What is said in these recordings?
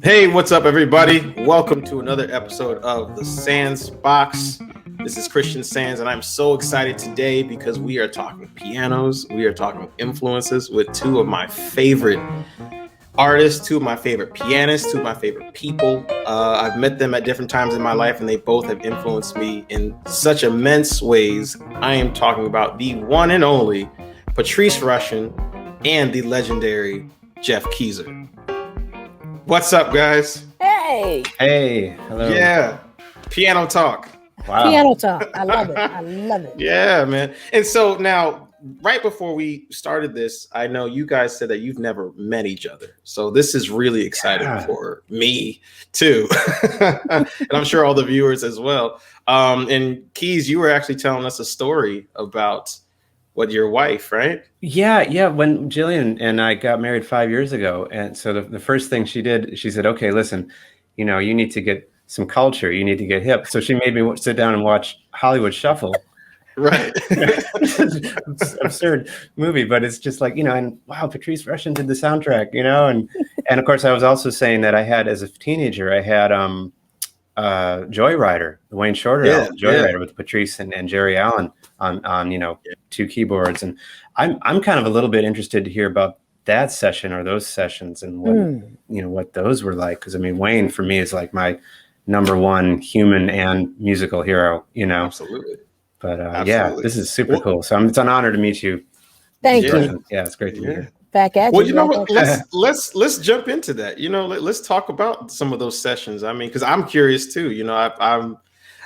Hey, what's up, everybody? Welcome to another episode of the Sands Box. This is Christian Sands, and I'm so excited today because we are talking pianos. We are talking influences with two of my favorite artists, two of my favorite pianists, two of my favorite people. I've met them at different times in my life, and they both have influenced me in such immense ways. I am talking about the one and only Patrice Rushen and the legendary Geoff Keezer. What's up, guys? Hey. Hey. Hello. Yeah. Piano talk. Wow. Piano talk. I love it. I love it. Yeah, man. And so now, right before we started this, I know you guys said that you've never met each other. So this is really exciting for me too. And I'm sure all the viewers as well. And Keys, you were actually telling us a story about your wife, right? Yeah. When Jillian and I got married 5 years ago, and so the first thing she did, she said, "Okay, listen, you need to get some culture. You need to get hip." So she made me sit down and watch Hollywood Shuffle. Right. It's absurd movie, but it's just like, and wow, Patrice Rushen did the soundtrack, and of course I was also saying that I had, as a teenager, I had Joyrider, the Wayne Shorter album, Joyrider with Patrice and Jerry Allen on two keyboards. And I'm kind of a little bit interested to hear about that session or those sessions and what those were like. Because Wayne for me is like my number one human and musical hero, Absolutely. But yeah, this is super cool. So it's an honor to meet you. Thank you. Yeah, it's great to be here. Back at well, you. What? Let's jump into that. Let's talk about some of those sessions. Because I'm curious too. I'm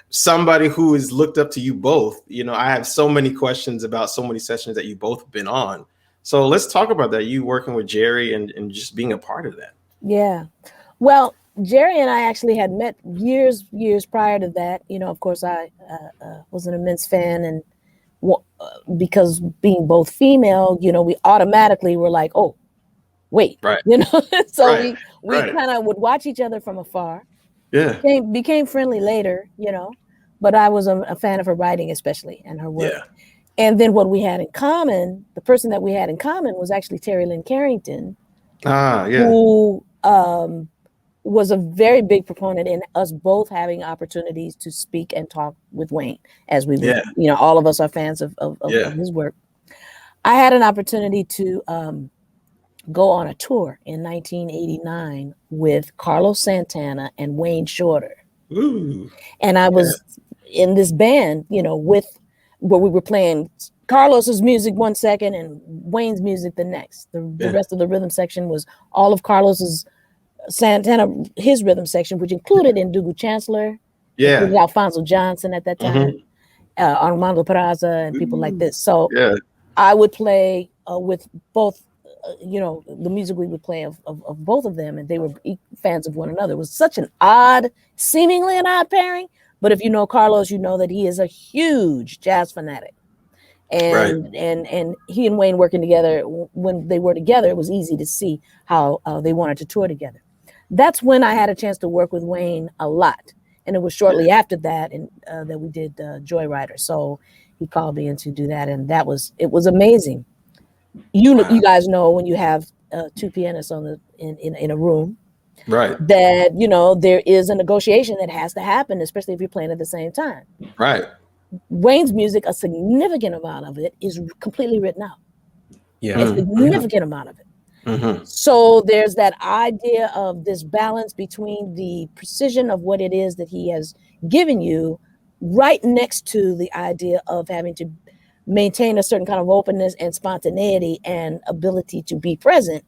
somebody who has looked up to you both. I have so many questions about so many sessions that you both have been on. So let's talk about that. You working with Jerry and just being a part of that. Yeah. Well, Jerry and I actually had met years prior to that. Of course, I was an immense fan, and because being both female, we automatically were like, oh, wait, right. So right. we kind of would watch each other from afar. Yeah. Became friendly later, but I was a fan of her writing, especially, and her work. Yeah. And then what we had in common, the person that we had in common was actually Terry Lynn Carrington, who was a very big proponent in us both having opportunities to speak and talk with Wayne, as we were, all of us are fans of his work. I had an opportunity to go on a tour in 1989 with Carlos Santana and Wayne Shorter. Ooh. And I was in this band, where we were playing Carlos's music one second and Wayne's music the next. The rest of the rhythm section was all of Carlos's Santana, his rhythm section, which included Ndugu Chancellor, included Alfonso Johnson at that time, Armando Peraza, and people like this. So I would play with both, the music we would play of both of them, and they were fans of one another. It was such seemingly an odd pairing, but if you know Carlos, you know that he is a huge jazz fanatic. And he and Wayne working together, when they were together, it was easy to see how they wanted to tour together. That's when I had a chance to work with Wayne a lot. And it was shortly after that that we did Joyrider. So he called me in to do that. And it was amazing. You guys know when you have two pianists in a room, right? That, there is a negotiation that has to happen, especially if you're playing at the same time. Right. Wayne's music, a significant amount of it is completely written out. Yeah. A significant amount of it. Mm-hmm. So there's that idea of this balance between the precision of what it is that he has given you, right next to the idea of having to maintain a certain kind of openness and spontaneity and ability to be present,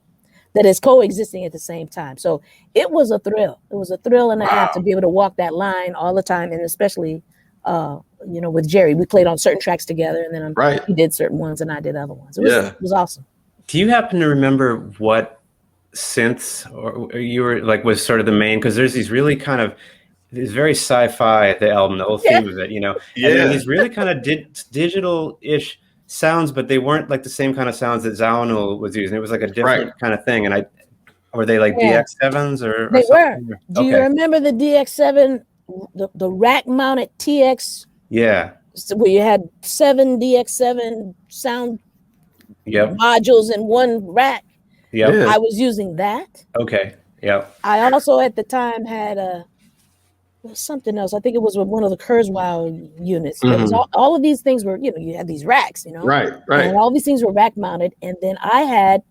that is coexisting at the same time. So it was a thrill. It was a thrill and a half to be able to walk that line all the time, and especially with Jerry. We played on certain tracks together, and then he did certain ones and I did other ones. It was awesome. Do you happen to remember what synths or you were like was sort of the main? Because there's these really kind of, it's very sci-fi, the album, the whole theme of it, and then these really kind of digital-ish sounds, but they weren't like the same kind of sounds that Zawinul was using. It was like a different kind of thing. And were they like DX7s or? They were. Do you remember the DX7, the rack-mounted TX? Yeah. where you had 7 DX7 sound modules in one rack. Yeah. I was using that. Okay. Yeah. I also at the time had something else. I think it was one of the Kurzweil units. It was all of these things were, you had these racks, Right. And all these things were rack mounted. And then I had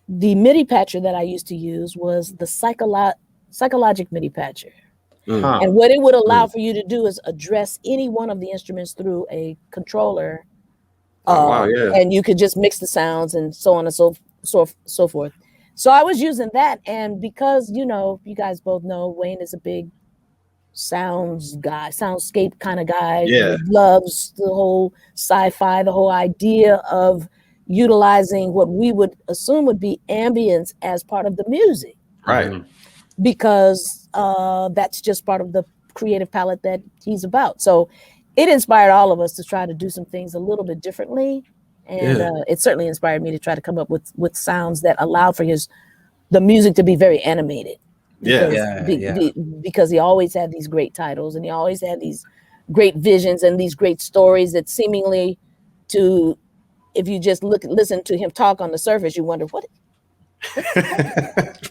the MIDI patcher that I used to use was the psychologic MIDI patcher. And what it would allow for you to do is address any one of the instruments through a controller. And you could just mix the sounds and so on and so forth. So I was using that. And because, you guys both know Wayne is a big soundscape kind of guy. Yeah. He loves the whole sci-fi, the whole idea of utilizing what we would assume would be ambience as part of the music. Right. Because that's just part of the creative palette that he's about. So it inspired all of us to try to do some things a little bit differently. And it certainly inspired me to try to come up with sounds that allow for the music to be very animated. Because he always had these great titles and he always had these great visions and these great stories that seemingly if you just listen to him talk on the surface, you wonder what.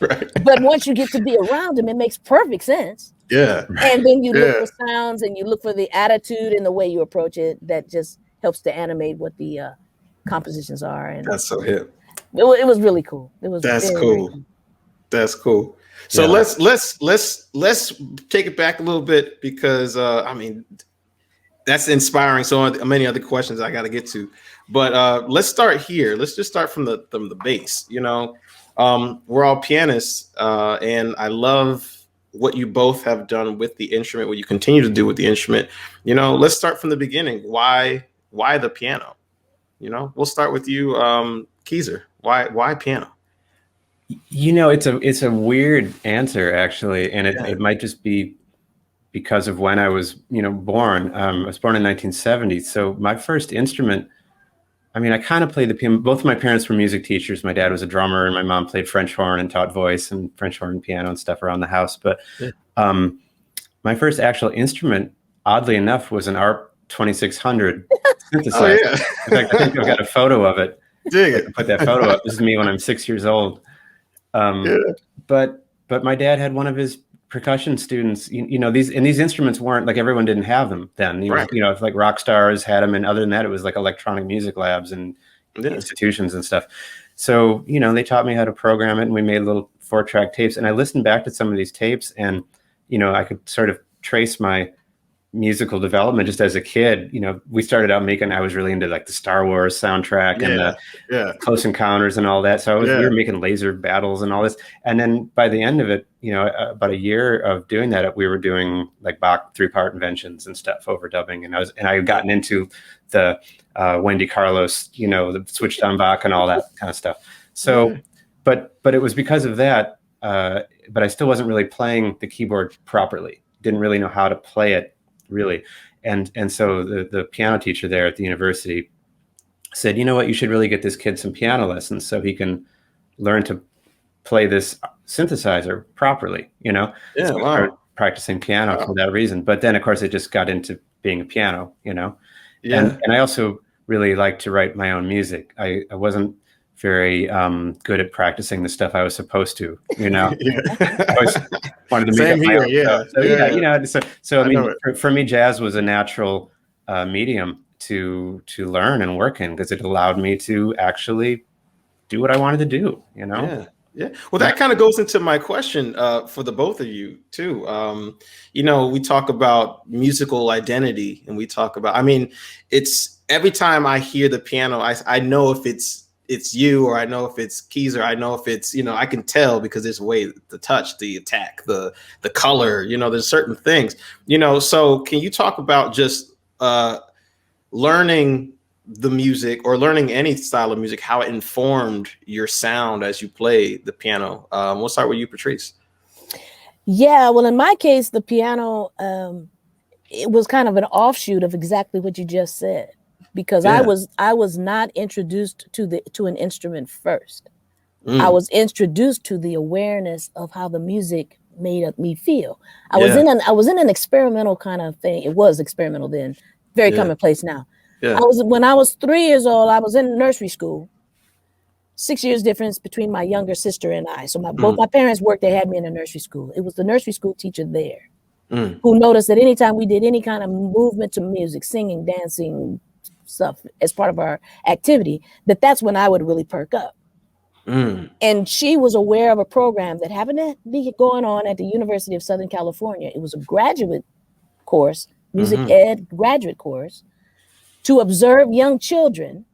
Right. But once you get to be around him, it makes perfect sense. Yeah. And then you look for sounds and you look for the attitude and the way you approach it that just helps to animate what the compositions are. And that's so hip. It was really cool. That's cool. That's cool. So let's take it back a little bit because that's inspiring. So many other questions I got to get to, but let's start here. Let's just start from the base. We're all pianists, and I love what you both have done with the instrument, what you continue to do with the instrument. Let's start from the beginning. Why the piano? We'll start with you, Keezer. Why piano? It's a weird answer actually, and it might just be because of when I was born. I was born in 1970, so my first instrument. I kind of played the piano. Both of my parents were music teachers. My dad was a drummer, and my mom played French horn and taught voice and French horn and piano and stuff around the house. But my first actual instrument, oddly enough, was an ARP 2600 synthesizer. Oh, yeah. In fact, I think I've got a photo of it. Dig it. Put that photo up. This is me when I'm 6 years old. But my dad had one of his percussion students. These instruments weren't like everyone didn't have them then. If like rock stars had them, and other than that, it was like electronic music labs and institutions and stuff. So they taught me how to program it, and we made little 4-track tapes. And I listened back to some of these tapes, and I could sort of trace my musical development just as a kid. We started out I was really into like the Star Wars soundtrack and the Close Encounters and all that. So we were making laser battles and all this. And then by the end of it, about a year of doing that, we were doing like Bach 3-part inventions and stuff, overdubbing. And I had gotten into the Wendy Carlos, the switched on Bach and all that kind of stuff. So, but it was because of that. But I still wasn't really playing the keyboard properly. Didn't really know how to play it. Really. And so the piano teacher there at the university said, you know what, you should really get this kid some piano lessons so he can learn to play this synthesizer properly, So I started practicing piano for that reason. But then, of course, it just got into being a piano, And I also really like to write my own music. I wasn't very good at practicing the stuff I was supposed to, I always wanted to make up my own stuff. So for me, jazz was a natural medium to learn and work in because it allowed me to actually do what I wanted to do, Yeah. Well, that kind of goes into my question for the both of you too. We talk about musical identity, and we talk about, it's every time I hear the piano, I know if it's you, or I know if it's Keezer, I know if it's, I can tell because there's a way, the touch, the attack, the color, there's certain things, so can you talk about just learning the music or learning any style of music, how it informed your sound as you play the piano? We'll start with you, Patrice. Yeah, well, in my case, the piano, it was kind of an offshoot of exactly what you just said. Because I was not introduced to an instrument first. I was introduced to the awareness of how the music made me feel. I was in an experimental kind of thing. It was experimental then, Very commonplace now. Yeah. When I was 3 years old, I was in nursery school. 6 years difference between my younger sister and I. So both my parents worked. They had me in a nursery school. It was the nursery school teacher there who noticed that anytime we did any kind of movement to music, singing, dancing, stuff as part of our activity, that's when I would really perk up. And she was aware of a program that happened to be going on at the University of Southern California. It was a graduate course, music ed graduate course, to observe young children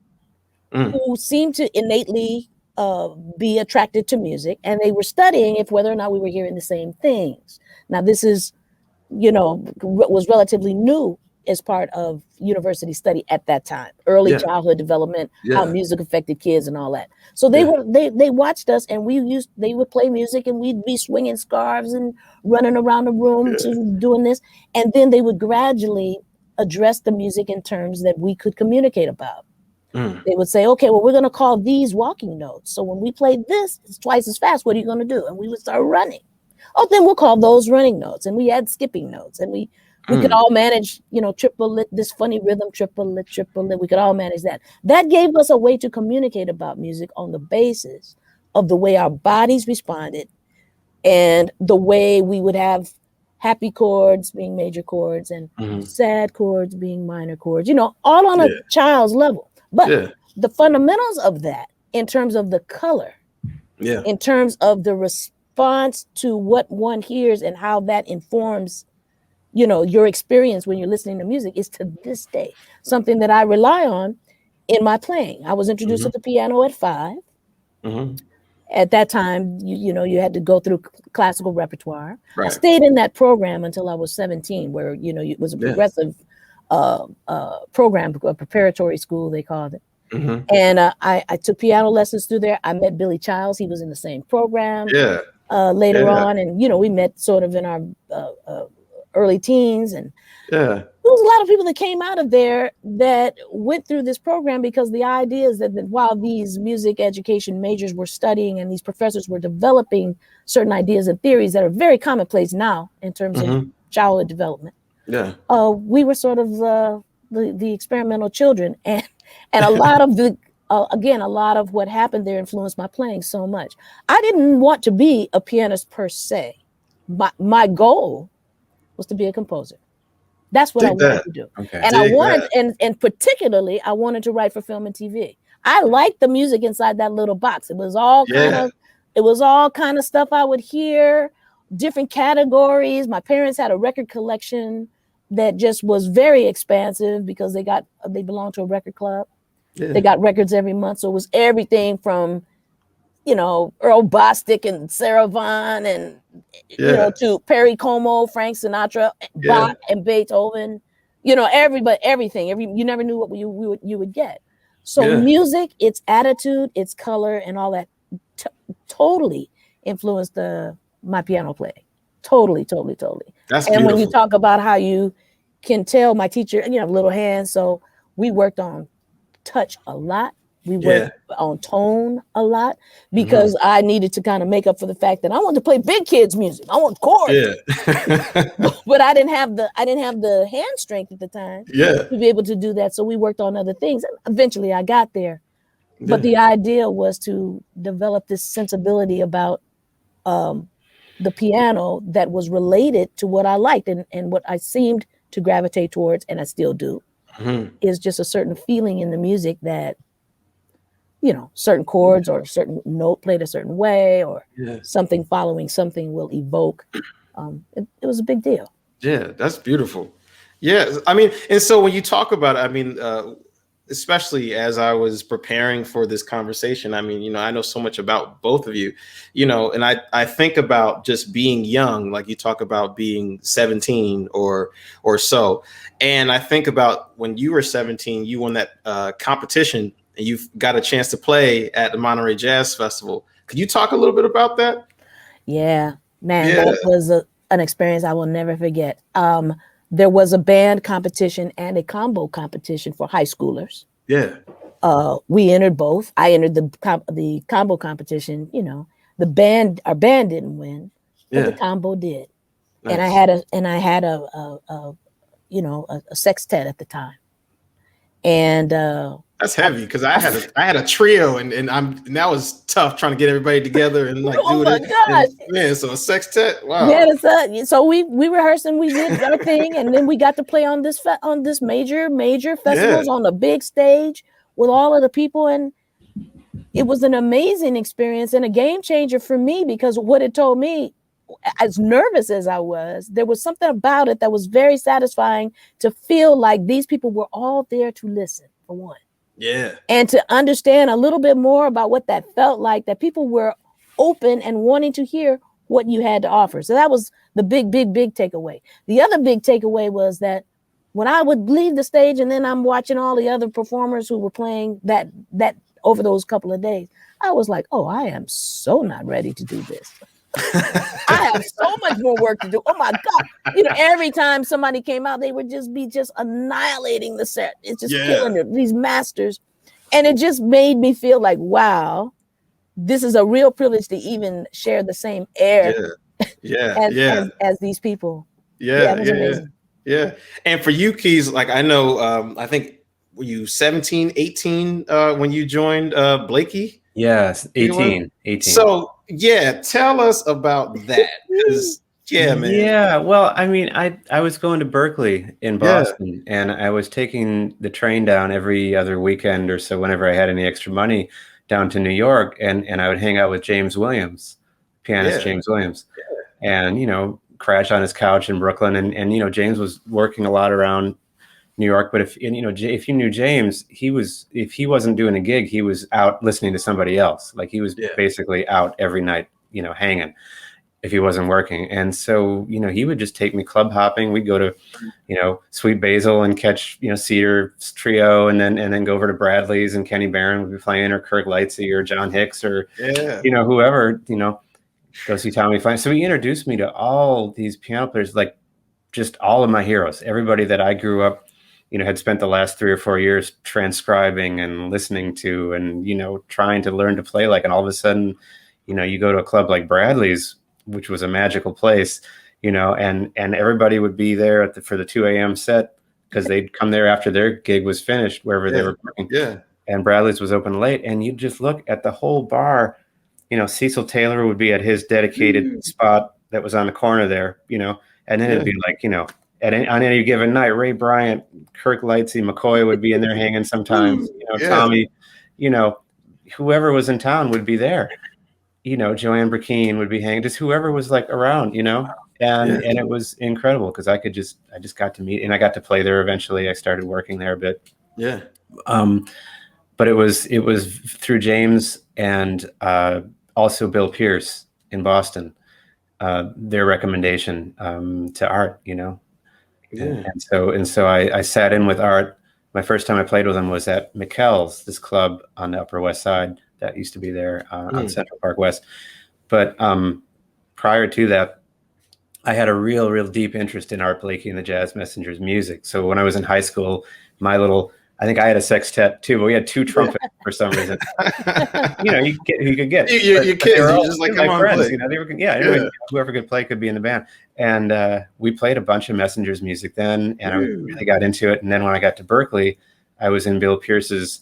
who seemed to innately be attracted to music, and they were studying whether or not we were hearing the same things. Now, this is, was relatively new as part of university study at that time, early childhood development, how music affected kids and all that. So they watched us, and they would play music, and we'd be swinging scarves and running around the room doing this. And then they would gradually address the music in terms that we could communicate about. They would say, okay, well, we're going to call these walking notes. So when we play this, it's twice as fast. What are you going to do? And we would start running. Oh, then we'll call those running notes. And we had skipping notes, and we could all manage, triplet, this funny rhythm, triplet. We could all manage that. That gave us a way to communicate about music on the basis of the way our bodies responded and the way we would have happy chords being major chords and sad chords being minor chords, all on a child's level. But the fundamentals of that, in terms of the color, in terms of the response to what one hears and how that informs your experience when you're listening to music, is to this day something that I rely on in my playing. I was introduced to the piano at 5. At that time, you had to go through classical repertoire. I stayed in that program until I was 17, where it was a progressive program, a preparatory school they called it. And I took piano lessons through there. I met Billy Childs. He was in the same program later on, and we met sort of in our early teens, and there was a lot of people that came out of there that went through this program because the idea is that while these music education majors were studying and these professors were developing certain ideas and theories that are very commonplace now in terms of childhood development, we were sort of the experimental children, and a lot of a lot of what happened there influenced my playing so much. I didn't want to be a pianist per se. My goal was to be a composer. That's what I wanted to do. Okay. And I wanted, and particularly, I wanted to write for film and TV. I liked the music inside that little box. It was all kind of stuff I would hear, different categories. My parents had a record collection that just was very expansive because they belonged to a record club. They got records every month. So it was everything from, Earl Bostic and Sarah Vaughan and, to Perry Como, Frank Sinatra, Bach and Beethoven, everything. You never knew what you would get. So music, its attitude, its color, and all that totally influenced my piano playing. Totally. That's beautiful. When you talk about how you can tell, my teacher, have little hands, so we worked on touch a lot. We worked on tone a lot because I needed to kind of make up for the fact that I wanted to play big kids music. I want chords, but I didn't have the hand strength at the time to be able to do that. So we worked on other things. Eventually, I got there, but the idea was to develop this sensibility about the piano that was related to what I liked and what I seemed to gravitate towards, and I still do. Is just a certain feeling in the music that, certain chords or a certain note played a certain way or something following something will evoke. It was a big deal. Yeah, that's beautiful. Yeah, I mean, and so when you talk about it, especially as I was preparing for this conversation, I know so much about both of you, and I think about just being young, like you talk about being 17 or so. And I think about when you were 17, you won that competition and you've got a chance to play at the Monterey Jazz Festival. Could you talk a little bit about that? Yeah, man, that was an experience I will never forget. There was a band competition and a combo competition for high schoolers. Yeah. We entered both. I entered the combo competition. Our band didn't win, but the combo did. Nice. And I had a a sextet at the time. And that's heavy, because I had a trio, and that was tough trying to get everybody together and like oh do my it. gosh. And, man, so a sextet, wow. Yeah, so we rehearsed and we did our thing, and then we got to play on this major festivals on the big stage with all of the people, and it was an amazing experience and a game changer for me, because what it told me, as nervous as I was, there was something about it that was very satisfying, to feel like these people were all there to listen, for one. Yeah. And to understand a little bit more about what that felt like, that people were open and wanting to hear what you had to offer. So that was the big takeaway. The other big takeaway was that when I would leave the stage and then I'm watching all the other performers who were playing that over those couple of days, I was like, oh, I am so not ready to do this. I have so much more work to do. Oh my God. Every time somebody came out, they would just be annihilating the set. It's just killing it, these masters. And it just made me feel like, wow, this is a real privilege to even share the same air as these people. Yeah. And for you, Keys, like I know, I think, were you 17, 18 when you joined Blakey? Yes, 18. So yeah, tell us about that. Man. Yeah, well, I mean, I was going to Berkeley in Boston, and I was taking the train down every other weekend or so whenever I had any extra money down to New York, and I would hang out with James Williams, pianist James Williams, and crash on his couch in Brooklyn, and James was working a lot around New York, but if you knew James, if he wasn't doing a gig, he was out listening to somebody else. Like he was basically out every night, hanging, if he wasn't working. And so, he would just take me club hopping. We'd go to, Sweet Basil and catch, Cedar's trio, and then go over to Bradley's, and Kenny Barron would be playing, or Kirk Lightsey, or John Hicks, or whoever, go see Tommy Fine. So he introduced me to all these piano players, like just all of my heroes, everybody that I grew up, had spent the last 3 or 4 years transcribing and listening to, and, trying to learn to play like. And all of a sudden, you go to a club like Bradley's, which was a magical place, and everybody would be there for the 2 a.m. set, because they'd come there after their gig was finished, wherever they were working. Yeah. And Bradley's was open late, and you'd just look at the whole bar. Cecil Taylor would be at his dedicated spot that was on the corner there, and then it'd be like, on any given night, Ray Bryant, Kirk Lightsey, McCoy would be in there hanging sometimes, Tommy, whoever was in town would be there. Joanne Burkeen would be hanging, just whoever was like around, and it was incredible, because I just got to meet, and I got to play there eventually. I started working there a bit. Yeah. But it was through James and also Bill Pierce in Boston, their recommendation to Art, And so I sat in with Art. My first time I played with him was at McKell's, this club on the Upper West Side that used to be there on Central Park West. But prior to that, I had a real deep interest in Art Blakey and the Jazz Messengers music. So when I was in high school, I think I had a sextet too, but we had 2 trumpets for some reason. You get who you could get. Your kids, you're just like, come on, friends, play. Whoever could play could be in the band. And we played a bunch of Messengers music then, and I really got into it. And then when I got to Berkeley, I was in Bill Pierce's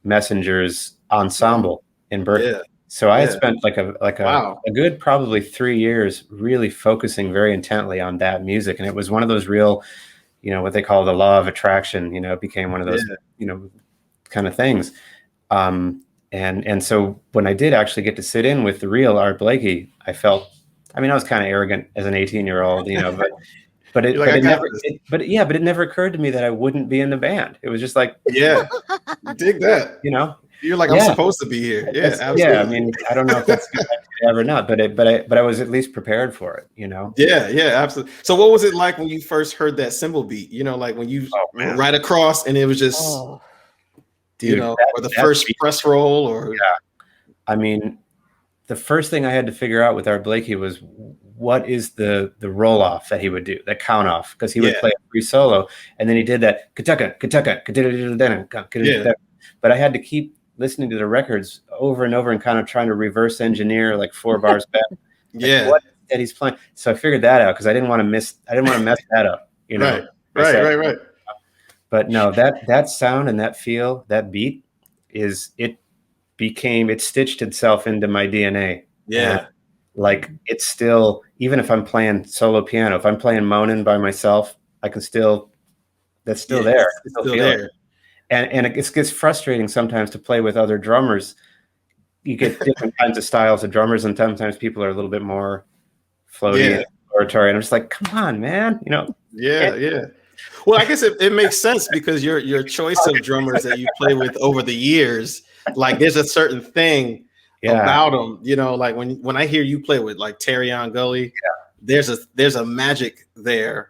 Messengers ensemble in Berkeley. Yeah. So I had spent like a good probably 3 years really focusing very intently on that music, and it was one of those real, what they call the law of attraction. It became one of those, kind of things. And so when I did actually get to sit in with the real Art Blakey, I was kind of arrogant as an 18-year-old, but it never occurred to me that I wouldn't be in the band. It was just like, dig that, You're like, I'm supposed to be here. Yeah, absolutely. Yeah, I mean, I don't know if that's good or not, but I was at least prepared for it, Yeah, absolutely. So what was it like when you first heard that cymbal beat? Like when you right across, and it was just, or the first press roll, or I mean, the first thing I had to figure out with Art Blakey was what is the roll off that he would do, that count off, because he would play a free solo, and then he did that but I had to keep listening to the records over and over and kind of trying to reverse engineer like 4 bars back. What that he's playing. So I figured that out, because I didn't want to mess that up, Right. Right. But no, that sound and that feel, that beat it stitched itself into my DNA. Yeah. And like it's still, even if I'm playing solo piano, if I'm playing Moanin' by myself, that's still there. It's still there. And it gets frustrating sometimes to play with other drummers. You get different kinds of styles of drummers, and sometimes people are a little bit more floaty and exploratory. And I'm just like, come on, man, Yeah. Well, I guess it makes sense because your choice of drummers that you play with over the years, like there's a certain thing about them, like when I hear you play with like Terry on Gully, there's a magic there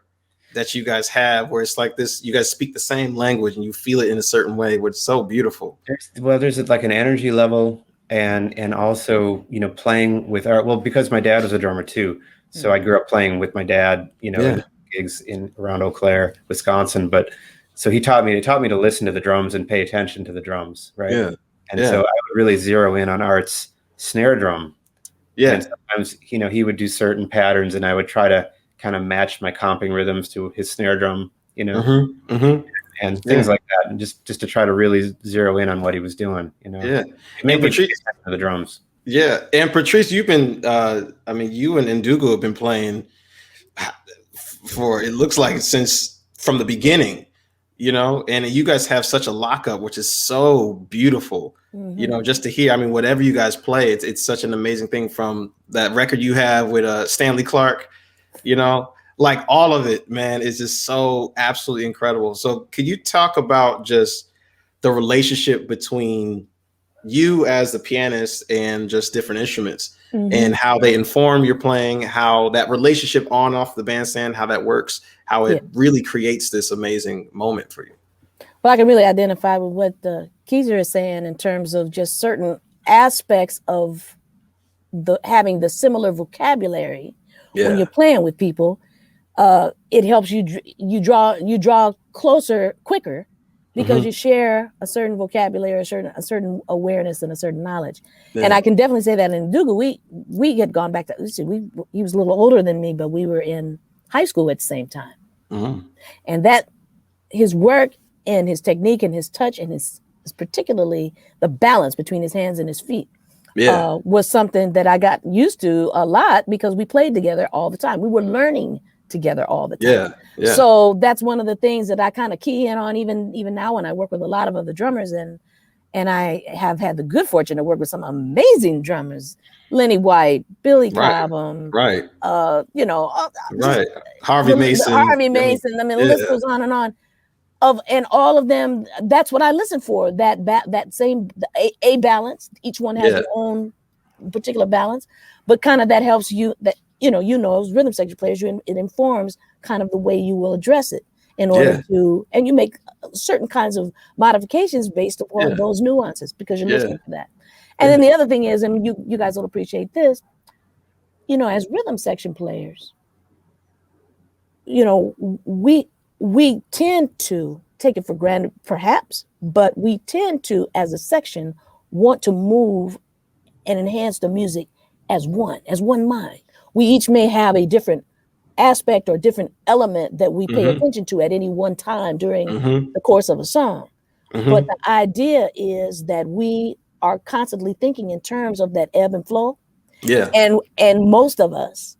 that you guys have where it's like this, you guys speak the same language and you feel it in a certain way, which is so beautiful. There's like an energy level and also, playing with because my dad was a drummer too. So I grew up playing with my dad, gigs around Eau Claire, Wisconsin. But so he taught me to listen to the drums and pay attention to the drums. Right. Yeah. And so I would really zero in on Art's snare drum. Yeah. And sometimes, he would do certain patterns and I would try to kind of match my comping rhythms to his snare drum, and things like that. And just to try to really zero in on what he was doing, Yeah. It made me pay attention to the drums. Yeah. And Patrice, you've been, you and Ndugu have been playing for, it looks like since from the beginning, and you guys have such a lockup, which is so beautiful, just to hear. I mean, whatever you guys play, it's such an amazing thing. From that record you have with Stanley Clarke, like all of it, man, is just so absolutely incredible. So could you talk about just the relationship between you as the pianist and just different instruments and how they inform your playing, how that relationship on off the bandstand, how that works, how it really creates this amazing moment for you? Well, I can really identify with what Keezer is saying in terms of just certain aspects of having the similar vocabulary when you're playing with people. It helps you draw closer quicker because you share a certain vocabulary, a certain awareness, and a certain knowledge. Yeah. And I can definitely say that in Ndugu, we had gone back to, he was a little older than me, but we were in high school at the same time. And that his work and his technique and his touch and his particularly the balance between his hands and his feet was something that I got used to a lot because we played together all the time. We were learning together all the time. Yeah. So that's one of the things that I kind of key in on even now when I work with a lot of other drummers, and I have had the good fortune to work with some amazing drummers, Lenny White, Billy Cobham, Harvey Mason. I mean, the list goes on and on. And all of them, that's what I listen for. That same a balance. Each one has their own particular balance, but kind of that helps you. That as rhythm section players, it informs kind of the way you will address it in order to, and you make certain kinds of modifications based upon those nuances because you're listening for that. And then the other thing is, and you guys will appreciate this, as rhythm section players, we tend to take it for granted, perhaps, but we tend to, as a section, want to move and enhance the music as one mind. We each may have a different aspect or different element that we pay attention to at any one time during the course of a song. But the idea is that we are constantly thinking in terms of that ebb and flow. Yeah. And most of us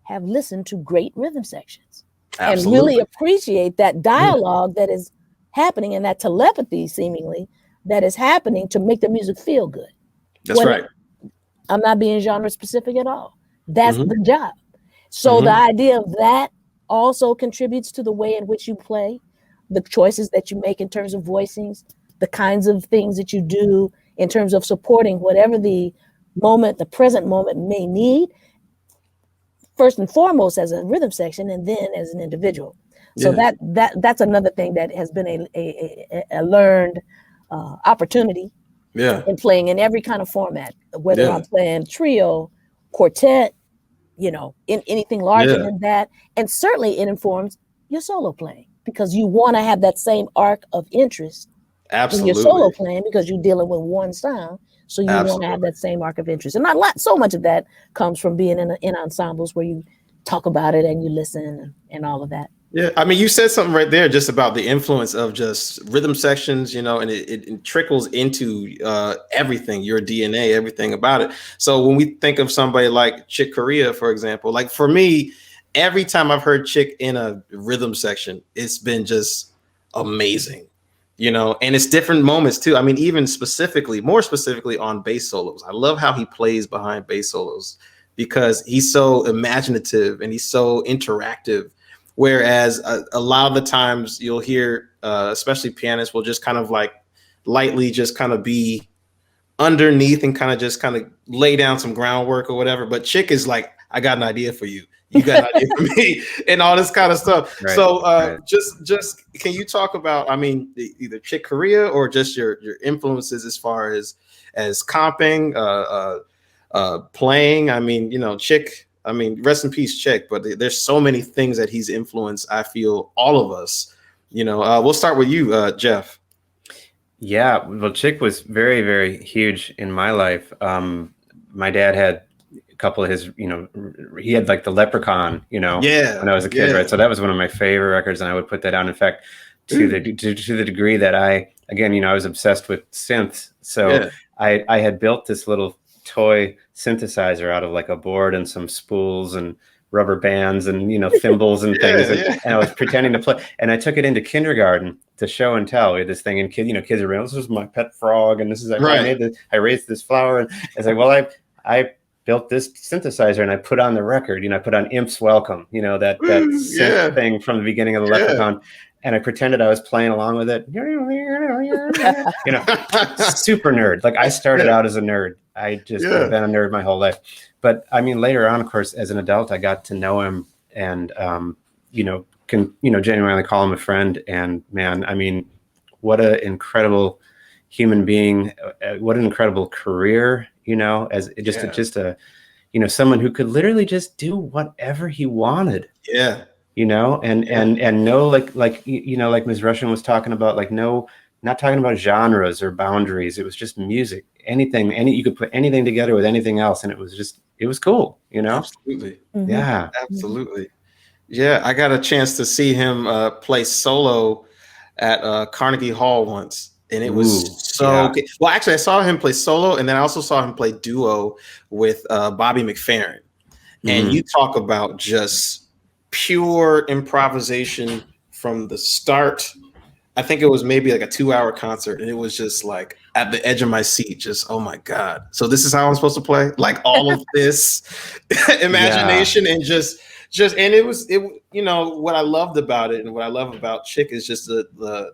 have listened to great rhythm sections. Absolutely. And really appreciate that dialogue that is happening and that telepathy seemingly that is happening to make the music feel good. That's right. I'm not being genre specific at all. That's the job. So the idea of that also contributes to the way in which you play, the choices that you make in terms of voicings, the kinds of things that you do in terms of supporting whatever the present moment may need, first and foremost as a rhythm section and then as an individual. So that's another thing that has been a learned opportunity in playing in every kind of format, whether I'm playing trio, quartet, in anything larger than that. And certainly it informs your solo playing because you want to have that same arc of interest in your solo playing because you're dealing with one sound. So you want to have that same arc of interest. And so much of that comes from being in ensembles where you talk about it and you listen and all of that. Yeah, I mean, you said something right there just about the influence of just rhythm sections, you know, and it trickles into everything, your DNA, everything about it. So when we think of somebody like Chick Corea, for example, like for me, every time I've heard Chick in a rhythm section, it's been just amazing, you know, and it's different moments too. I mean, even more specifically on bass solos. I love how he plays behind bass solos because he's so imaginative and he's so interactive. Whereas a lot of the times you'll hear, especially pianists will just kind of like lightly just kind of be underneath and kind of lay down some groundwork or whatever. But Chick is like, I got an idea for you. You got an idea for me, and all this kind of stuff. Right, so right. just can you talk about, I mean, either Chick Corea or just your influences as far as comping, playing? I mean, you know, Chick. I mean, rest in peace, Chick. But there's so many things that he's influenced. I feel all of us. You know, we'll start with you, Geoff. Yeah, well, Chick was very, very huge in my life. My dad had a couple of his, you know, he had like the Leprechaun, you know, when I was a kid, right? So that was one of my favorite records, and I would put that on. In fact, to the degree that again, you know, I was obsessed with synths. So I had built this little toy synthesizer out of like a board and some spools and rubber bands and, you know, thimbles and things. And I was pretending to play, and I took it into kindergarten to show and tell. We had this thing, and kids are around, this is my pet frog, and this is like, I raised this flower, and it's like, well, I built this synthesizer and I put on the record, you know, I put on Imp's Welcome, you know, that synth thing from the beginning of the Leprechaun. And I pretended I was playing along with it. You know, super nerd. Like I started out as a nerd. I just have been a nerd my whole life. But I mean, later on, of course, as an adult, I got to know him and, you know, can, you know, genuinely call him a friend. And man, I mean, what an incredible human being, what an incredible career, you know, as just a, you know, someone who could literally just do whatever he wanted. Yeah. You know, and no, like, you know, like Ms. Rushen was talking about, like, no, not talking about genres or boundaries. It was just music, anything, you could put anything together with anything else. And it was cool, you know? Absolutely. Mm-hmm. Yeah, absolutely. Yeah. I got a chance to see him play solo at Carnegie Hall once. And it was good. Well, actually I saw him play solo, and then I also saw him play duo with Bobby McFerrin. And you talk about just pure improvisation from the start. I think it was maybe like a 2-hour concert, and it was just like at the edge of my seat, just, oh my God. So this is how I'm supposed to play? Like all of this imagination and just, and it, you know, what I loved about it and what I love about Chick is just the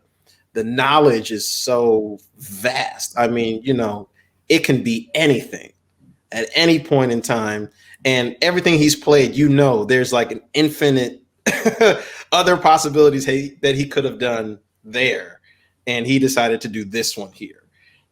knowledge is so vast. I mean, you know, it can be anything at any point in time. And everything he's played, you know, there's like an infinite other possibilities that he could have done there. And he decided to do this one here,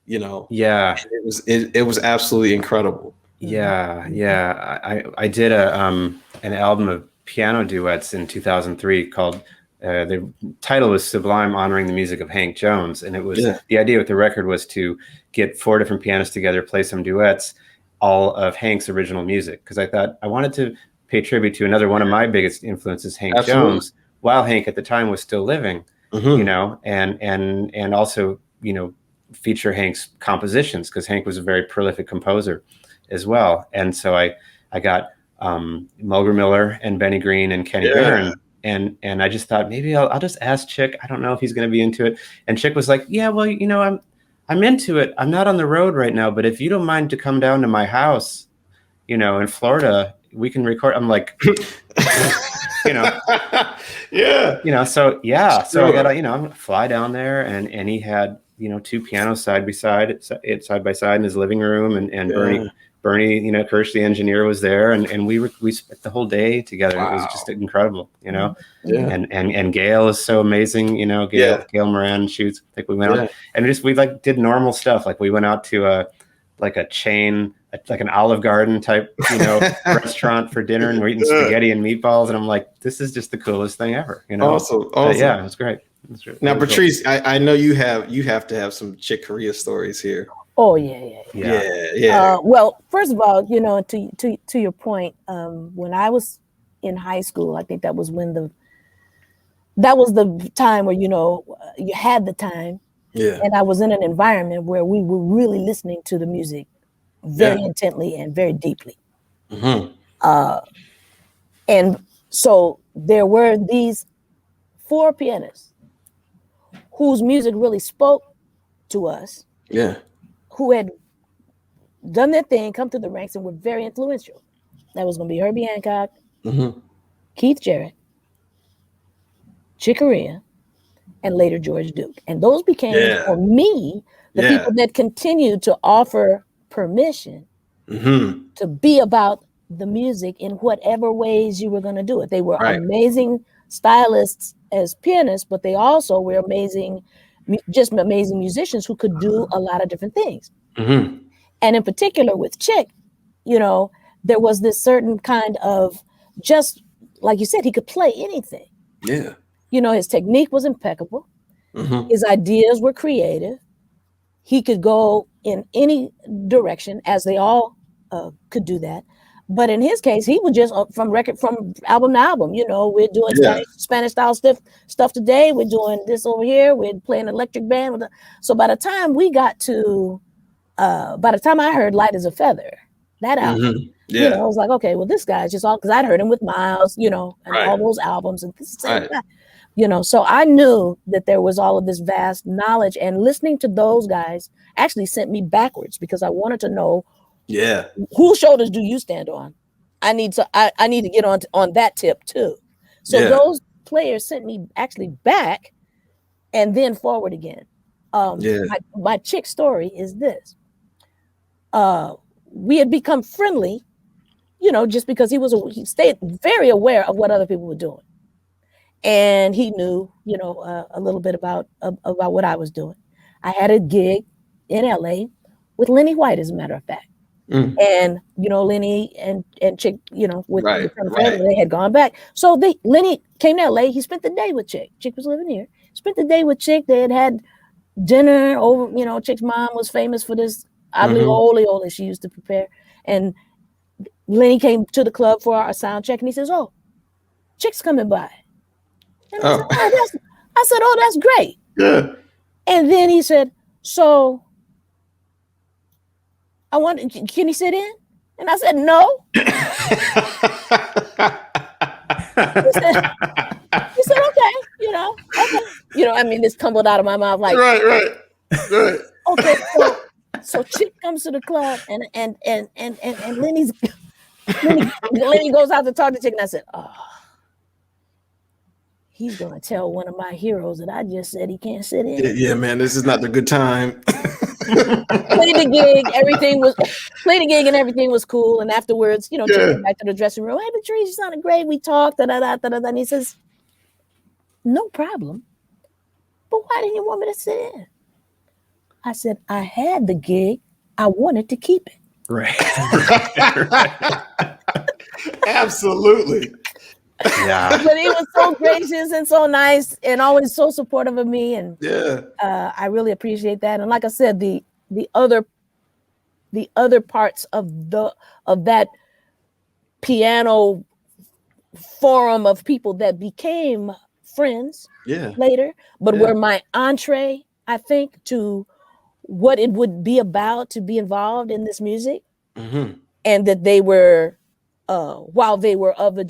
you know? Yeah. It was absolutely incredible. Yeah. Yeah. I did an album of piano duets in 2003 called, the title was Sublime Honoring the Music of Hank Jones. And it was, the idea with the record was to get 4 different pianists together, play some duets, all of Hank's original music, because I thought I wanted to pay tribute to another one of my biggest influences, Hank Jones, while Hank at the time was still living, you know, and also, you know, feature Hank's compositions, because Hank was a very prolific composer as well. And so I got Mulgrew Miller and Benny Green and Kenny Barron, and I just thought maybe I'll just ask Chick. I don't know if he's going to be into it. And Chick was like, yeah, well, you know, I'm into it. I'm not on the road right now, but if you don't mind to come down to my house, you know, in Florida, we can record. I'm like, you know, you know, so so I got to, you know, fly down there, and he had, you know, 2 pianos side by side in his living room, and Bernie, you know, Kirsch, the engineer, was there, and we spent the whole day together. Wow. It was just incredible, you know. And Gail is so amazing, you know. Gail Moran shoots. Like we went out and we like did normal stuff. Like we went out to a chain, like an Olive Garden type, you know, restaurant for dinner, and we're eating spaghetti and meatballs. And I'm like, this is just the coolest thing ever, you know. Awesome. Yeah, it was great. Now, Patrice, cool. I know you have to have some Chick Corea stories here. Oh yeah. Well, first of all, you know, to your point, when I was in high school, I think that was when that was the time where, you know, you had the time. Yeah. And I was in an environment where we were really listening to the music very intently and very deeply. Mm-hmm. And so there were these 4 pianists whose music really spoke to us. Yeah. Who had done their thing, come through the ranks, and were very influential. That was going to be Herbie Hancock, Mm-hmm. Keith Jarrett, Chick Corea, and later George Duke. And those became, for me, the people that continued to offer permission to be about the music in whatever ways you were going to do it. They were amazing stylists as pianists, but they also were amazing musicians who could do a lot of different things. Mm-hmm. And in particular with Chick, you know, there was this certain kind of, just like you said, he could play anything. Yeah. You know, his technique was impeccable. Mm-hmm. His ideas were creative. He could go in any direction, as they all could do that. But in his case, he was just from album to album. You know, we're doing Spanish style stuff today. We're doing this over here. We're playing electric band. So by the time we got to, by the time I heard "Light as a Feather," that album, you know, I was like, okay, well, this guy's just all, because I'd heard him with Miles, you know, and all those albums, and this is the same guy. You know, so I knew that there was all of this vast knowledge, and listening to those guys actually sent me backwards, because I wanted to know, whose shoulders do you stand on? I need to get on that tip too. So those players sent me actually back and then forward again. My Chick story is this. We had become friendly, you know, just because he stayed very aware of what other people were doing. And he knew, you know, a little bit about what I was doing. I had a gig in LA with Lenny White, as a matter of fact. And, you know, Lenny and Chick, you know, with they had gone back. So Lenny came to LA. He spent the day with Chick. Chick was living here. Spent the day with Chick. They had dinner over, you know, Chick's mom was famous for this aglio-olio that she used to prepare. And Lenny came to the club for our sound check, and he says, "Oh, Chick's coming by." And I said, "Oh, that's great." Yeah. And then he said, "So can he sit in?" And I said, "No." He said, "Okay, you know, okay." You know, I mean, this tumbled out of my mouth like, right. Okay, so Chick comes to the club, and Lenny goes out to talk to Chick, and I said, "Oh, he's gonna tell one of my heroes that I just said he can't sit in." Yeah, man, this is not the good time. Played the gig and everything was cool. And afterwards, you know, Chick went back to the dressing room. "Hey, Patrice, you sounded great. We talked, and he says, "No problem. But why didn't you want me to sit in?" I said, "I had the gig. I wanted to keep it." Right. Absolutely. Yeah. But he was so gracious and so nice and always so supportive of me. And I really appreciate that. And like I said, the other parts of that piano forum of people that became friends later, but were my entree, I think, to what it would be about to be involved in this music. And that they were, while they were of a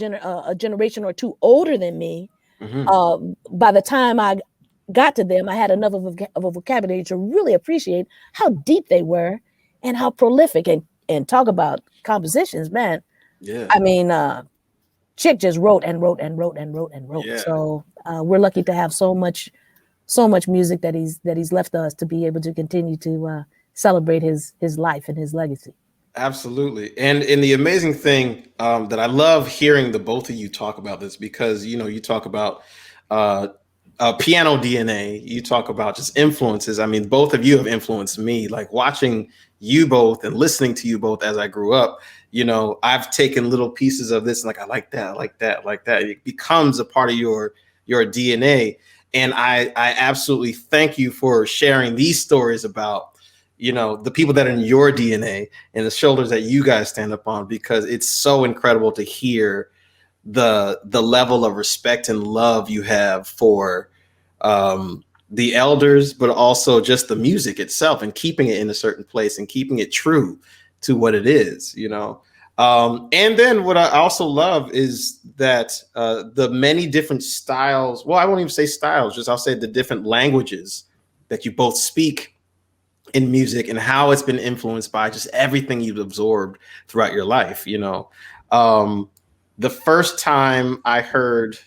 generation or two older than me, by the time I got to them, I had enough of a vocabulary to really appreciate how deep they were and how prolific, and talk about compositions, man. I mean, Chick just wrote and wrote and wrote and wrote and wrote. So we're lucky to have so much music that he's left us to be able to continue to celebrate his life and his legacy. Absolutely. And the amazing thing that I love hearing the both of you talk about this, because, you know, you talk about piano DNA, you talk about just influences. I mean, both of you have influenced me, like watching you both and listening to you both as I grew up. You know, I've taken little pieces of this, and like, I like that, I like that, I like that. It becomes a part of your DNA. And I absolutely thank you for sharing these stories about, you know, the people that are in your DNA and the shoulders that you guys stand up on, because it's so incredible to hear the level of respect and love you have for the elders, but also just the music itself and keeping it in a certain place and keeping it true to what it is, you know. And then what I also love is that the many different styles, well, I won't even say styles, just I'll say the different languages that you both speak in music and how it's been influenced by just everything you've absorbed throughout your life, you know. The first time I heard,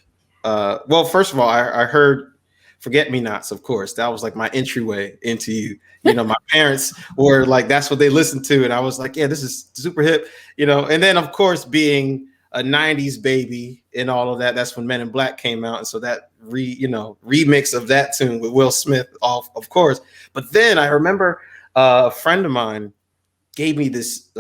well, first of all, I heard Forget Me Nots, of course. That was like my entryway into you. You know, my parents were like, that's what they listened to. And I was like, yeah, this is super hip, you know. And then, of course, being a 90s baby and all of that, that's when Men in Black came out. And so that remix of that tune with Will Smith, of course. But then I remember a friend of mine gave me this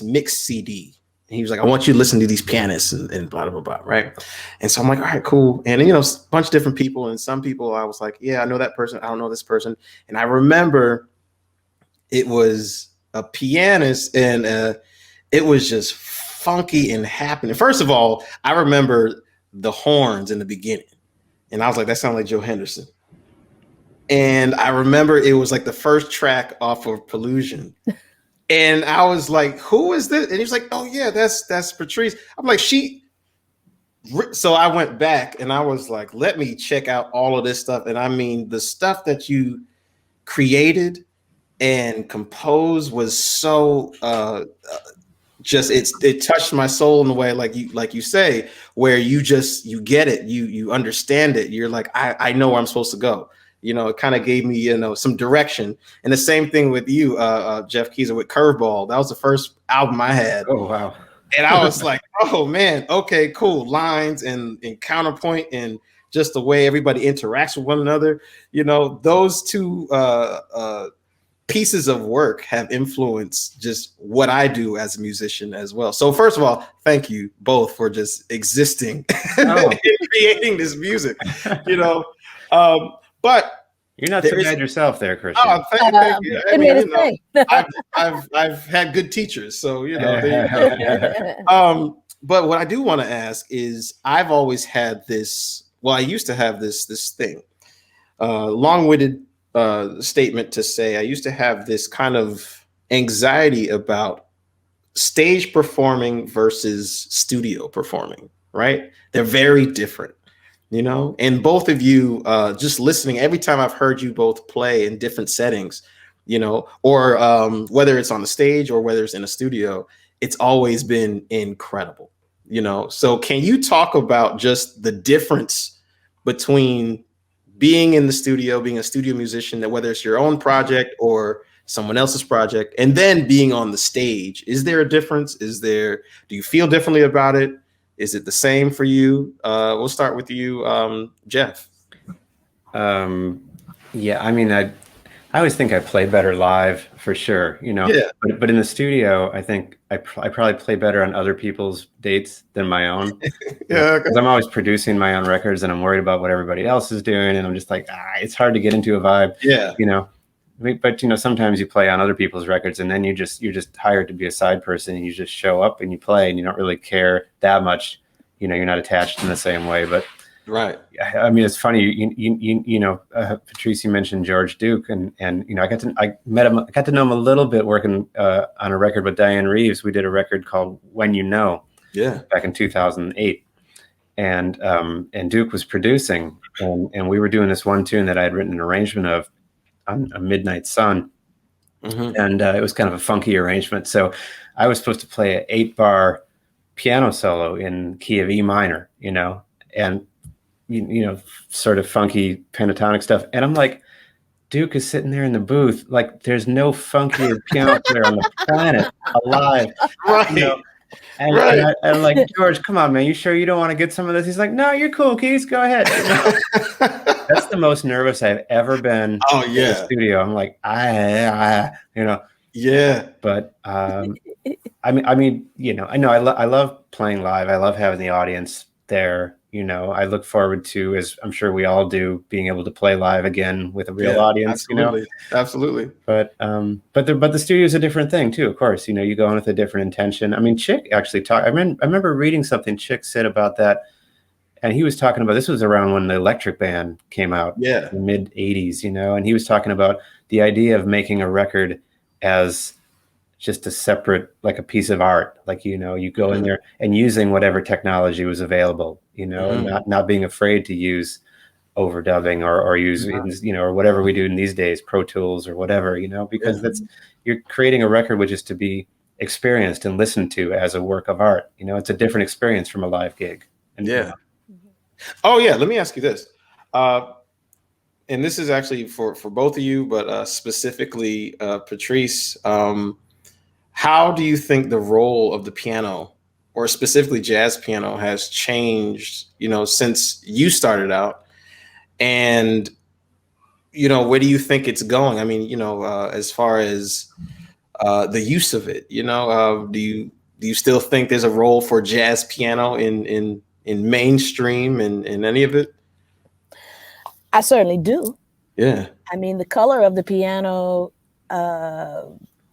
mix CD. And he was like, I want you to listen to these pianists and blah, blah, blah, right? And so I'm like, all right, cool. And, you know, a bunch of different people. And some people I was like, yeah, I know that person. I don't know this person. And I remember it was a pianist and it was just funky and happening. First of all, I remember the horns in the beginning. And I was like, that sounds like Joe Henderson. And I remember it was like the first track off of Pollution. And I was like, who is this? And he was like, oh, yeah, that's Patrice. I'm like, so I went back and I was like, let me check out all of this stuff. And I mean, the stuff that you created and composed was so just it touched my soul in a way, like you say, where you get it, you understand it. You're like, I know where I'm supposed to go. You know, it kind of gave me, you know, some direction. And the same thing with you, Geoff Keezer, with Curveball. That was the first album I had. Oh, wow. And I was like, oh, man, okay, cool. Lines and counterpoint and just the way everybody interacts with one another. You know, those two pieces of work have influenced just what I do as a musician as well. So first of all, thank you both for just existing and creating this music, you know. But you're not so bad yourself there, Christian. Oh, thank you. I mean, you know, I've had good teachers, so you know. But what I do want to ask is, I've always had this. Well, I used to have this thing, long-winded statement to say. I used to have this kind of anxiety about stage performing versus studio performing. Right? They're very different. You know, and both of you just listening, every time I've heard you both play in different settings, you know, or whether it's on the stage or whether it's in a studio, it's always been incredible, you know. So can you talk about just the difference between being in the studio, being a studio musician, that whether it's your own project or someone else's project, and then being on the stage? Is there a difference? Do you feel differently about it? Is it the same for you? We'll start with you, Geoff. Yeah, I mean, I always think I play better live for sure, you know. Yeah. But in the studio, I think I probably play better on other people's dates than my own. Yeah, because I'm always producing my own records, and I'm worried about what everybody else is doing, and I'm just like, it's hard to get into a vibe. Yeah, you know. But you know, sometimes you play on other people's records, and then you're just hired to be a side person, and you just show up and you play, and you don't really care that much. You know, you're not attached in the same way. But right. I mean, it's funny. You know, Patrice, you mentioned George Duke, and you know, I met him. I got to know him a little bit working on a record with Diane Reeves. We did a record called When You Know. Yeah. Back in 2008, and Duke was producing, and we were doing this one tune that I had written an arrangement of. On A Midnight Sun, and it was kind of a funky arrangement. So I was supposed to play an 8-bar piano solo in key of E minor, you know, and you know, sort of funky pentatonic stuff. And I'm like, Duke is sitting there in the booth, like there's no funkier piano player on the planet alive, right? You know? And I'm like, George, come on, man, you sure you don't want to get some of this? He's like, no, you're cool, Keys, go ahead. You know? That's the most nervous I've ever been. Oh yeah, in the studio. I'm like, you know. Yeah. But I mean, you know, I love playing live. I love having the audience there. I look forward to, as I'm sure we all do, being able to play live again with a real audience. Absolutely. But the studio is a different thing too. Of course, you go in with a different intention. I mean, Chick actually talked. I remember reading something Chick said about that, and he was talking about, this was around when the Electric Band came out, in the mid '80s, and he was talking about the idea of making a record as just a separate, like a piece of art, like, you go in there and using whatever technology was available, and not being afraid to use overdubbing or use, or whatever we do in these days, Pro Tools or whatever, because you're creating a record which is to be experienced and listened to as a work of art. It's a different experience from a live gig. And, Oh yeah. Let me ask you this. And this is actually for both of you, but specifically Patrice, how do you think the role of the piano, or specifically jazz piano, has changed, since you started out? And, where do you think it's going? I mean, as far as the use of it, do you still think there's a role for jazz piano in mainstream and in any of it? I certainly do. Yeah. I mean, the color of the piano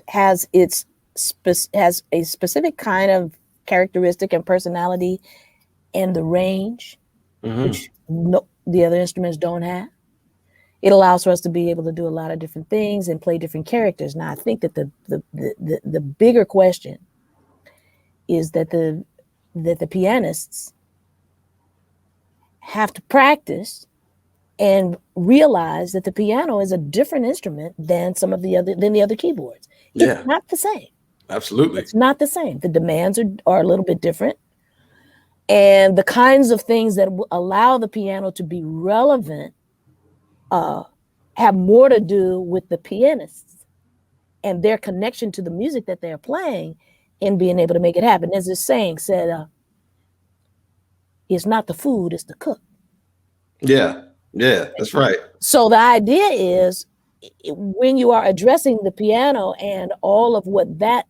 has a specific kind of characteristic and personality, and the range, which the other instruments don't have. It allows for us to be able to do a lot of different things and play different characters. Now, I think that the bigger question is that the pianists have to practice and realize that the piano is a different instrument than the other keyboards. It's not the same. Absolutely. It's not the same. The demands are a little bit different. And the kinds of things that allow the piano to be relevant have more to do with the pianists and their connection to the music that they're playing and being able to make it happen. As this saying said, it's not the food, it's the cook. Yeah, that's right. So the idea is, when you are addressing the piano and all of what that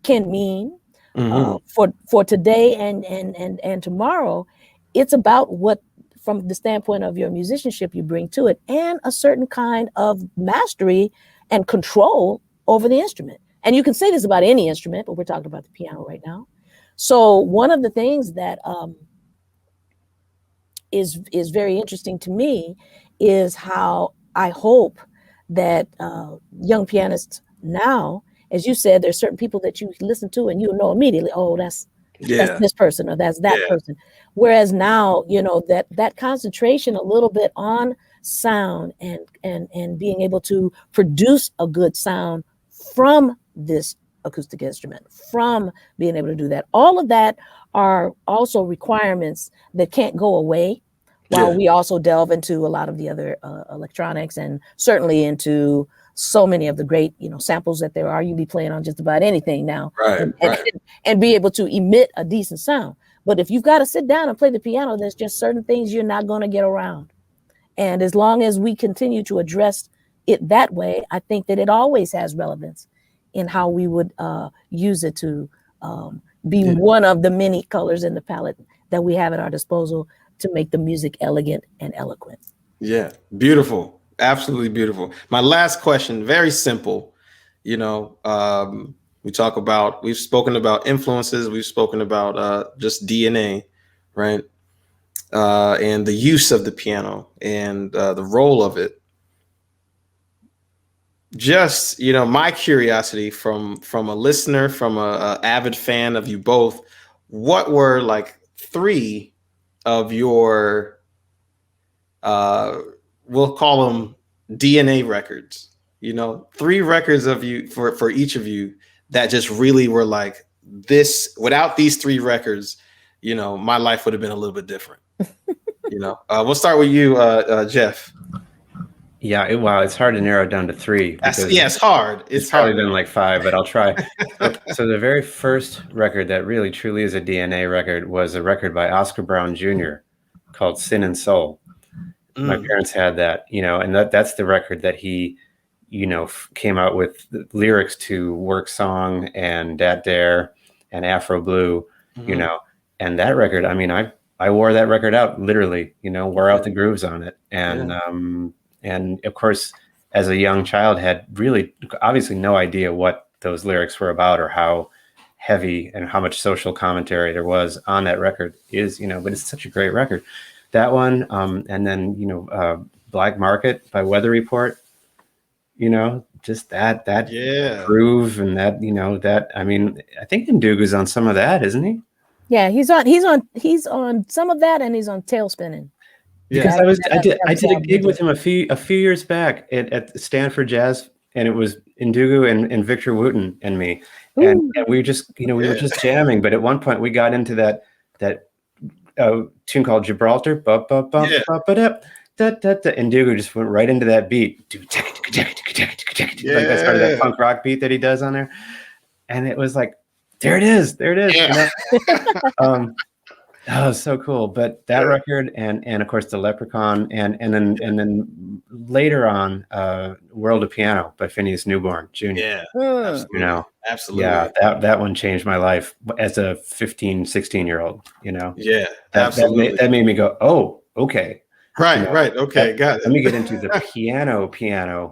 can mean for today and tomorrow, it's about what, from the standpoint of your musicianship, you bring to it, and a certain kind of mastery and control over the instrument. And you can say this about any instrument, but we're talking about the piano right now. So one of the things that is very interesting to me is how I hope that young pianists now, as you said, there's certain people that you listen to and you know immediately, oh, that's this person or that's that person. Whereas now, that concentration a little bit on sound and being able to produce a good sound from this acoustic instrument, from being able to do that. All of that are also requirements that can't go away while we also delve into a lot of the other electronics, and certainly into so many of the great, samples that there are. You be playing on just about anything now, and be able to emit a decent sound. But if you've got to sit down and play the piano, there's just certain things you're not going to get around. And as long as we continue to address it that way, I think that it always has relevance in how we would use it to be one of the many colors in the palette that we have at our disposal to make the music elegant and eloquent. Yeah, beautiful. Absolutely beautiful. My last question, very simple. We've spoken about influences, we've spoken about just DNA, right? And the use of the piano and the role of it. Just, my curiosity from a listener, from a avid fan of you both, what were like 3 of your, we'll call them DNA records, 3 records of you for each of you that just really were like, this, without these 3 records, my life would have been a little bit different. We'll start with you, Geoff. Yeah, wow, it's hard to narrow it down to 3. It's hard. It's probably been like 5, but I'll try. So the very first record that really truly is a DNA record was a record by Oscar Brown Jr. called Sin and Soul. My parents had that, and that's the record that he, came out with lyrics to Work Song and Dat Dare and Afro Blue, and that record, I mean, I wore that record out literally, wore out the grooves on it. And of course, as a young child, had really obviously no idea what those lyrics were about or how heavy and how much social commentary there was on that record but it's such a great record. That one, and then, Black Market by Weather Report, just that groove and that, I think Ndugu's on some of that, isn't he? Yeah, he's on some of that, and he's on Tailspinning. Because I did a gig with him a few years back at Stanford Jazz, and it was Ndugu and Victor Wooten and me, and we just we were just jamming. But at one point we got into that tune called Gibraltar, and Ndugu just went right into that beat, like that started that punk rock beat that he does on there, and it was like, there it is. Oh, so cool. But that record and of course the Leprechaun and then later on World of Piano by Phineas Newborn Jr. Yeah. Absolutely. Yeah, that one changed my life as a 15, 16-year-old, Yeah, absolutely. That made me go, oh, okay. Right. Okay, got it. Let me get into the piano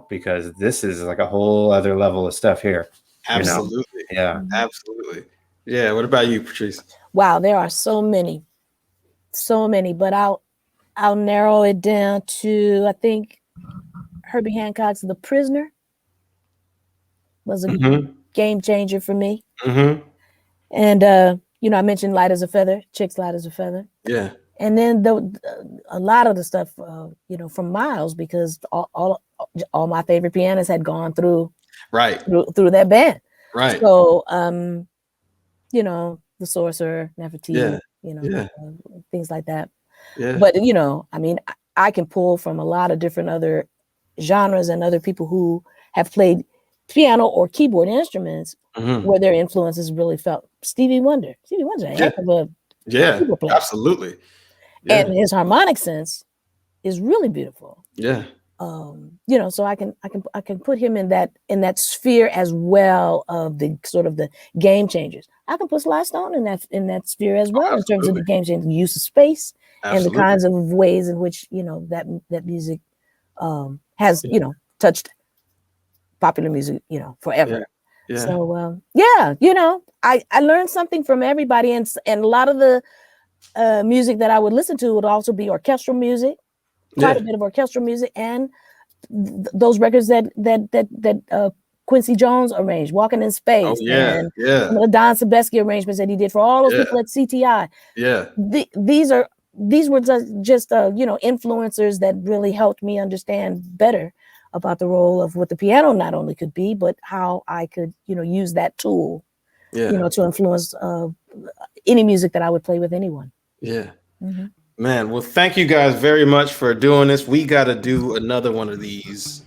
because this is like a whole other level of stuff here. Absolutely. Yeah. Absolutely. Yeah. What about you, Patrice? Wow, there are so many, but I'll narrow it down to, I think Herbie Hancock's The Prisoner was a game changer for me. Mm-hmm. And I mentioned Light as a Feather, Chick's Light as a Feather. Yeah. And then a lot of the stuff, from Miles, because all my favorite pianists had gone through through that band. Right. So The Sorcerer, Nefertiti, things like that. Yeah. But I can pull from a lot of different other genres and other people who have played piano or keyboard instruments where their influences really felt. Stevie Wonder's a heck of a keyboard player. Absolutely. Yeah. And his harmonic sense is really beautiful. Yeah. So I can put him in that sphere as well of the sort of the game changers. I can put Sly Stone in that sphere as well, in terms of the game changing use of space and the kinds of ways in which that music has touched popular music forever. Yeah. So I learned something from everybody, and a lot of the music that I would listen to would also be orchestral music. Quite a bit of orchestral music, and those records that Quincy Jones arranged, "Walking in Space," and some of the Don Sebesky arrangements that he did for all those people at CTI. Yeah, these were just influencers that really helped me understand better about the role of what the piano not only could be, but how I could use that tool, to influence any music that I would play with anyone. Yeah. Mm-hmm. Man, well, thank you guys very much for doing this. We got to do another one of these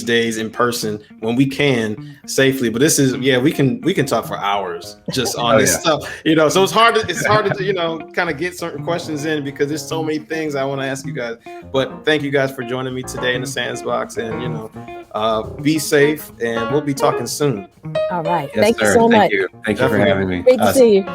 days in person when we can safely. But this is, we can talk for hours just on this stuff, so it's hard to kind of get certain questions in because there's so many things I want to ask you guys. But thank you guys for joining me today in the Sandbox, and be safe, and we'll be talking soon. All right. Yes, thank sir. you so much. Thank you for having me. Great to see you.